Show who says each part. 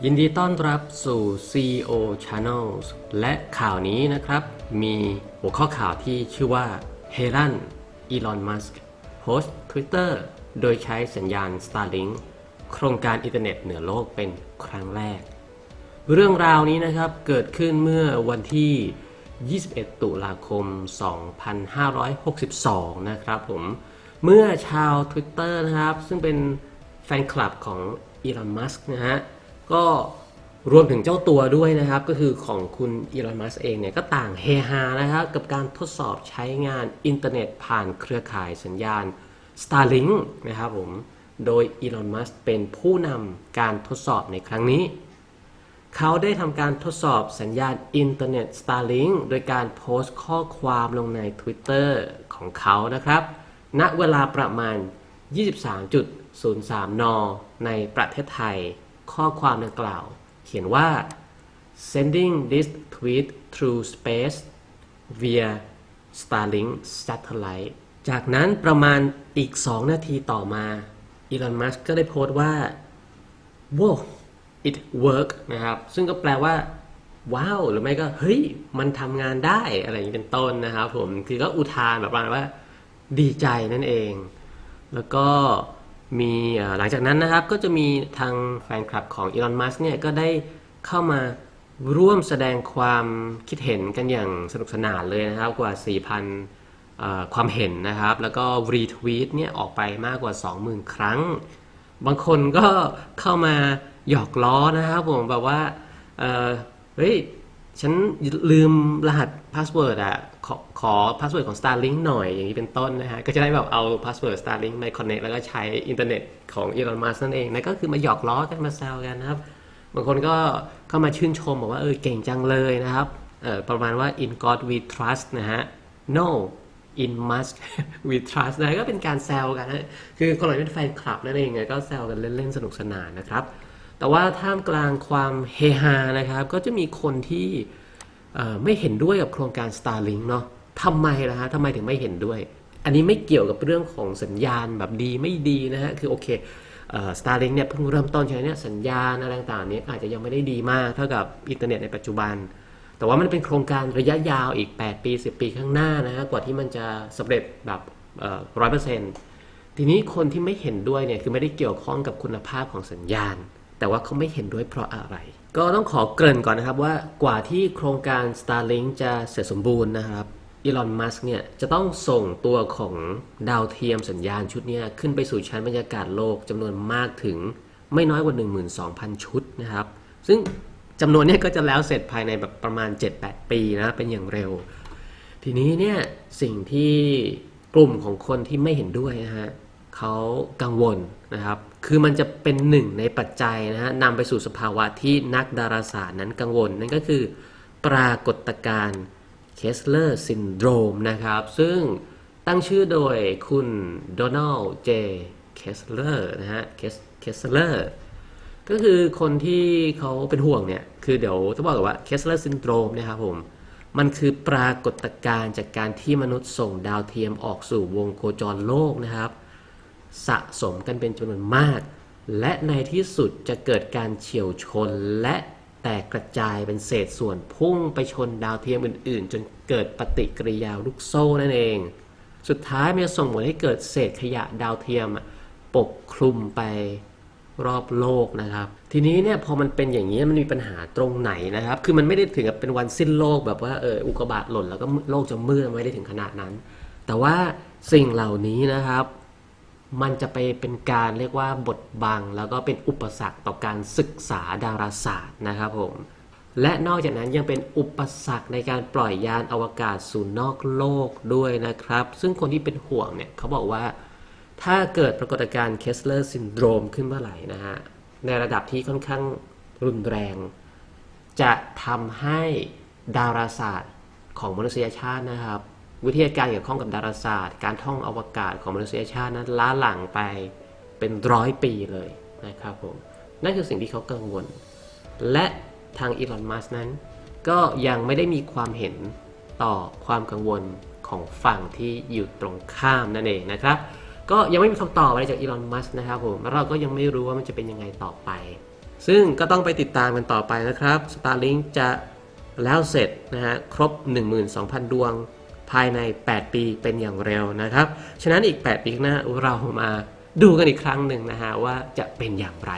Speaker 1: ยินดีต้อนรับสู่ CEO Channels และข่าวนี้นะครับมีหัวข้อข่าวที่ชื่อว่าเฮรันอีลอนมัสก์โพสต์ Twitter โดยใช้สัญญาณ Starlink โครงการอินเทอร์เน็ตเหนือโลกเป็นครั้งแรกเรื่องราวนี้นะครับเกิดขึ้นเมื่อวันที่ 21 ตุลาคม 2562 นะครับผมเมื่อชาว Twitter นะครับซึ่งเป็นแฟนคลับของอีลอนมัสก์นะฮะก็รวมถึงเจ้าตัวด้วยนะครับก็คือของคุณอีลอนมัสก์เองเนี่ยก็ต่างเฮฮานะครับกับการทดสอบใช้งานอินเทอร์เน็ตผ่านเครือข่ายสัญญาณ Starlink นะครับผมโดยอีลอนมัสก์เป็นผู้นำการทดสอบในครั้งนี้เขาได้ทำการทดสอบสัญญาณอินเทอร์เน็ต Starlink โดยการโพสต์ข้อความลงใน Twitter ของเขานะครับณเวลาประมาณ 23.03 น. ในประเทศไทยข้อความดังกล่าวเขียนว่า sending this tweet through space via Starlink satellite จากนั้นประมาณอีก 2 นาทีต่อมาอีลอนมัสก์ก็ได้โพสต์ว่า wow it work นะครับซึ่งก็แปลว่าว้าวหรือไม่ก็เฮ้ยมันทำงานได้อะไรอย่างนี้เป็นต้นนะครับผมคือก็อุทานแบบประมาณว่าดีใจนั่นเองแล้วก็มีหลังจากนั้นนะครับก็จะมีทางแฟนคลับของอีลอนมัสก์เนี่ยก็ได้เข้ามาร่วมแสดงความคิดเห็นกันอย่างสนุกสนานเลยนะครับกว่า 4,000 ความเห็นนะครับแล้วก็รีทวีตเนี่ยออกไปมากกว่า 20,000 ครั้งบางคนก็เข้ามาหยอกล้อนะครับผมแบบว่าเฮ้ยฉันลืมรหัสพาสเวิร์ดอ่ะขอพาสเวิร์ดของ Starlink หน่อยอย่างนี้เป็นต้นนะฮะก็จะได้แบบเอาพาสเวิร์ด Starlink ไป connect แล้วก็ใช้อินเทอร์เน็ตของ Elon Musk นั่นเองนั่นก็คือมาหยอกล้อกันมาแซวกันนะครับบางคนก็เข้ามาชื่นชมบอกว่าเก่งจังเลยนะครับประมาณว่า in God we trust นะฮะ no in Musk we trust นะก็เป็นการแซวกันนะคือคนเหล่านี้เป็นแฟนคลับนั่นเองก็แซวกันเล่นๆสนุกสนานนะครับแต่ว่าท่ามกลางความเฮฮานะครับก็จะมีคนที่ไม่เห็นด้วยกับโครงการ Starlink เนาะทำไมล่ะฮะทำไมถึงไม่เห็นด้วยอันนี้ไม่เกี่ยวกับเรื่องของสัญญาณแบบดีไม่ดีนะฮะคือโอเคStarlink เนี่ยเพิ่งเริ่มต้นใช้เนี่ยสัญญาณอะไรต่างๆนี้อาจจะยังไม่ได้ดีมากเท่ากับอินเทอร์เน็ตในปัจจุบันแต่ว่ามันเป็นโครงการระยะยาวอีก8 ปี 10 ปีข้างหน้านะฮะกว่าที่มันจะสำเร็จแบบ100%ทีนี้คนที่ไม่เห็นด้วยเนี่ยคือไม่ได้เกี่ยวข้องกับคุณภาพของสัญญาณแต่ว่าเขาไม่เห็นด้วยเพราะอะไรก็ต้องขอเกริ่นก่อนนะครับว่ากว่าที่โครงการ Starlink จะเสร็จสมบูรณ์นะครับอีลอนมัสก์เนี่ยจะต้องส่งตัวของดาวเทียมสัญญาณชุดนี้ขึ้นไปสู่ชั้นบรรยากาศโลกจำนวนมากถึงไม่น้อยกว่า 12,000 ชุดนะครับซึ่งจำนวนนี้ก็จะแล้วเสร็จภายในแบบประมาณ 7-8 ปีนะเป็นอย่างเร็วทีนี้เนี่ยสิ่งที่กลุ่มของคนที่ไม่เห็นด้วยนะฮะเขากังวลนะครับคือมันจะเป็นหนึ่งในปัจจัยนะฮะนำไปสู่สภาวะที่นักดาราศาสตร์นั้นกังวลนั่นก็คือปรากฏการณ์เคสเลอร์ซินโดรมนะครับซึ่งตั้งชื่อโดยคุณโดนัลด์เจเคสเลอร์นะฮะเคสเลอร์ก็คือคนที่เขาเป็นห่วงเนี่ยคือเดี๋ยวจะบอกว่าเคสเลอร์ซินโดรมนะครับผมมันคือปรากฏการณ์จากการที่มนุษย์ส่งดาวเทียมออกสู่วงโคจรโลกนะครับสะสมกันเป็นจำนวนมากและในที่สุดจะเกิดการเฉี่ยวชนและแตกกระจายเป็นเศษส่วนพุ่งไปชนดาวเทียมอื่นๆจนเกิดปฏิกิริยาลูกโซ่นั่นเองสุดท้ายมันจะส่งผลให้เกิดเศษขยะดาวเทียมปกคลุมไปรอบโลกนะครับทีนี้เนี่ยพอมันเป็นอย่างนี้มันมีปัญหาตรงไหนนะครับคือมันไม่ได้ถึงกับเป็นวันสิ้นโลกแบบว่าอุกกาบาตหล่นแล้วก็โลกจะมืดไม่ได้ถึงขนาดนั้นแต่ว่าสิ่งเหล่านี้นะครับมันจะไปเป็นการเรียกว่าบดบังแล้วก็เป็นอุปสรรคต่อการศึกษาดาราศาสตร์นะครับผมและนอกจากนั้นยังเป็นอุปสรรคในการปล่อยยานอวกาศสู่นอกโลกด้วยนะครับซึ่งคนที่เป็นห่วงเนี่ยเขาบอกว่าถ้าเกิดปรากฏการณ์เคสเลอร์ซินโดรมขึ้นเมื่อไหร่นะฮะในระดับที่ค่อนข้างรุนแรงจะทำให้ดาราศาสตร์ของมนุษยชาตินะครับวิทยาการเกี่ยวข้องกับดาราศาสตร์การท่องอวกาศของมนุษยชาตินั้นล้าหลังไปเป็น100 ปีเลยนะครับผมนั่นคือสิ่งที่เขากังวลและทางอีลอนมัสก์นั้นก็ยังไม่ได้มีความเห็นต่อความกังวลของฝั่งที่อยู่ตรงข้ามนั่นเองนะครับก็ยังไม่มีคำตอบอะไรจากอีลอนมัสก์นะครับผมเราก็ยังไม่รู้ว่ามันจะเป็นยังไงต่อไป ซึ่งก็ต้องไปติดตามกันต่อไปนะครับ Starlink จะแล้วเสร็จนะฮะครบ 12,000 ดวงภายใน 8 ปีเป็นอย่างเร็วนะครับฉะนั้นอีก 8 ปีข้างหน้าเรามาดูกันอีกครั้งหนึ่งนะฮะว่าจะเป็นอย่างไร